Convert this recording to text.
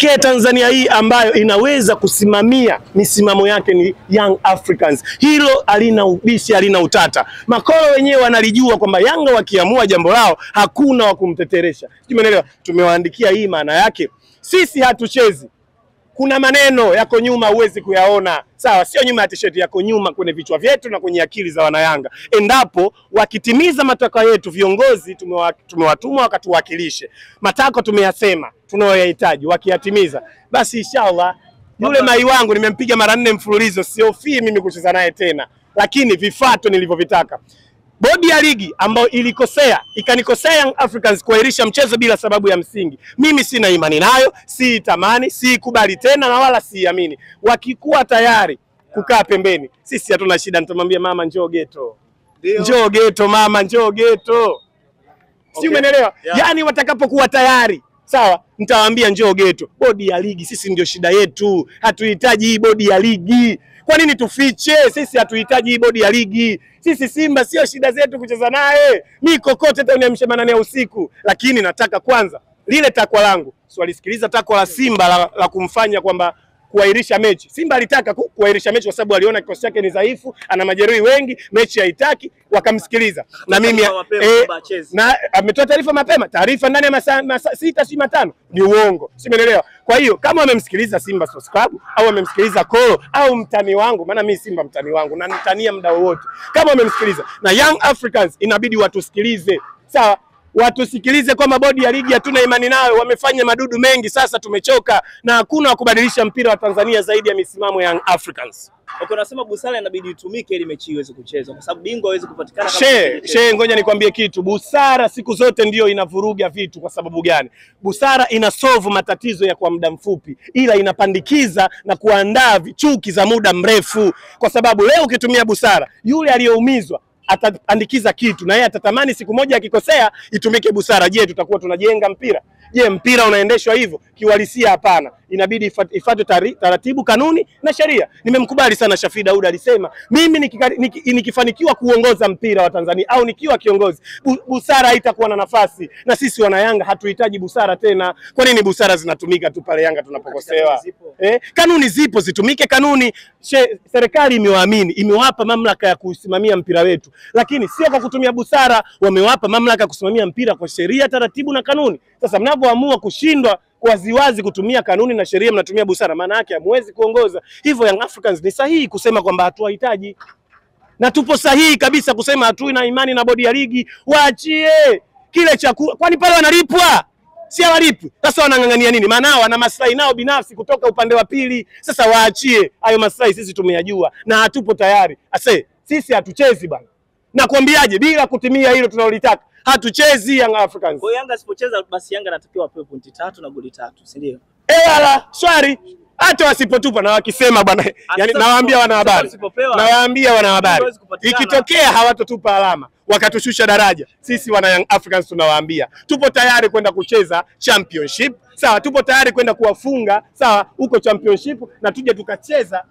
Tanzania hii ambayo inaweza kusimamia misimamo yake ni Young Africans. Hilo halina ubishi, halina utata. Makolo wenyewe wanalijua kwamba Yanga wakiamua jambo lao hakuna wa kumteteresha. Tumeelewa? Tumewaandikia hii, maana yake sisi hatuchezi. Kuna maneno yako nyuma huwezi kuyaona. Sawa, sio nyuma ya t-shirt, yako nyuma kwenye vichwa vyetu na kwenye akili za wanayanga. Endapo wakitimiza matakwa yetu, viongozi tumewatuma wakatuwakilishe. Matakwa tumeyasema tunayoyahitaji, wakiyatimiza basi inshallah yule mai wangu nimempiga mara 4 mfululizo, siofii mimi kucheza naye tena. Lakini vifato nilivyovitaka. Bodi ya ligi ambayo ikanikosea Young Africans kuahirisha mchezo bila sababu ya msingi, mimi sina imani nayo, si tamani, si kubali tena na wala siamini. Wakikuwa tayari kukaa pembeni, sisi hatuna shida. Nitamwambia mama njoo geto. Njoo geto mama, njoo geto. Si umeelewa? Yani watakapokuwa tayari, sawa, nitawaambia njoo geto. Bodi ya ligi sisi ndio shida yetu. Hatuhitaji hii bodi ya ligi. Kwa nini tufiche? Sisi hatuhitaji hii bodi ya ligi. Sisi Simba sio shida zetu kucheza naye. Mimi kokote hata uniamshe manane ya usiku, lakini nataka kwanza lile takwa langu. Si walisikiliza takwa la Simba la kumfanya kwamba kuahirisha mechi. Simba alitaka kuahirisha mechi kwa sababu aliona kikosi chake ni dhaifu, ana majeruhi wengi, mechi haitaki, wakamsikiliza. Na mimi na ametoa taarifa mapema, taarifa ndani ya masaa 6 si 5 ni uongo. Simeelewa. Kwa hiyo kama wamemsikiliza Simba Sports Club au wamemsikiliza Kolo au mtani wangu, maana mimi Simba mtani wangu na nitania muda wote. Kama wamemsikiliza na Young Africans inabidi watusikilize. Sawa? Watusikilize kwamba bodi ya ligi hatuna imani nayo, wamefanya madudu mengi, sasa tumechoka na hakuna wa kubadilisha mpira wa Tanzania zaidi ya misimamo ya Young Africans. Okay, unasema busara inabidi itumike ili mechi iweze kuchezwa kwa sababu bingwa hawezi kupatikana kama ngoja nikwambie kitu. Busara siku zote ndio inavuruga vitu. Kwa sababu gani? Busara inasolve matatizo ya kwa muda mfupi, ila inapandikiza na kuandaa chuki za muda mrefu. Kwa sababu leo ukitumia busara, yule aliyeumizwa ataandikiza kitu na yeye atatamani siku moja akikosea itumike busara. Je, tutakuwa tunajenga mpira? Je, mpira unaendeshwa hivyo? Kiuhalisia hapana. Inabidi ifuatwe taratibu, kanuni na sheria. Nimemkubali sana Shafii Daud, alisema mimi nikifanikiwa kuongoza mpira wa Tanzania au nikiwa kiongozi, busara haitakuwa na nafasi. Na sisi wana Yanga hatuhitaji busara tena. Kwa nini busara zinatumika tu pale Yanga tunapokosewa? Kanuni zipo, zitumike kanuni. Serikali imewaamini, imewapa mamlaka ya kusimamia mpira wetu, lakini sio kwa kutumia busara. Wamewapa mamlaka ya kusimamia mpira kwa sheria, taratibu na kanuni. Sasa mnapoamua kushindwa waziwazi kutumia kanuni na sheria, mnatumia busara, maana yake hamwezi kuongoza. Hivyo Young Africans ni sahihi kusema kwamba hatuhitaji, na tupo sahihi kabisa kusema hatuna imani na bodi ya ligi. Waachie kile chakula, kwani pale wanalipwa? Si hawalipwi. Sasa wanang'ang'ania nini? Maana wana maslahi nao binafsi kutoka upande wa pili. Sasa waachie hayo maslahi, sisi tumeyajua na hatupo tayari. Sisi hatuchezi bwana. Nakwambiaje, bila kutimia hilo tunalolitaka hatuchezi Young Africans. Kwa Yanga asipocheza basi Yanga anatakiwa apewe pointi 3 na goli 3, si ndio? Wala swali hata wasipotupa na wakisema bwana, yani nawaambia wana habari, ikitokea hawatotupa alama wakatushusha daraja, sisi wana Young Africans tunawaambia tupo tayari kwenda kucheza championship. Sawa, tupo tayari kwenda kuwafunga, sawa, huko championship, na tuje tukacheza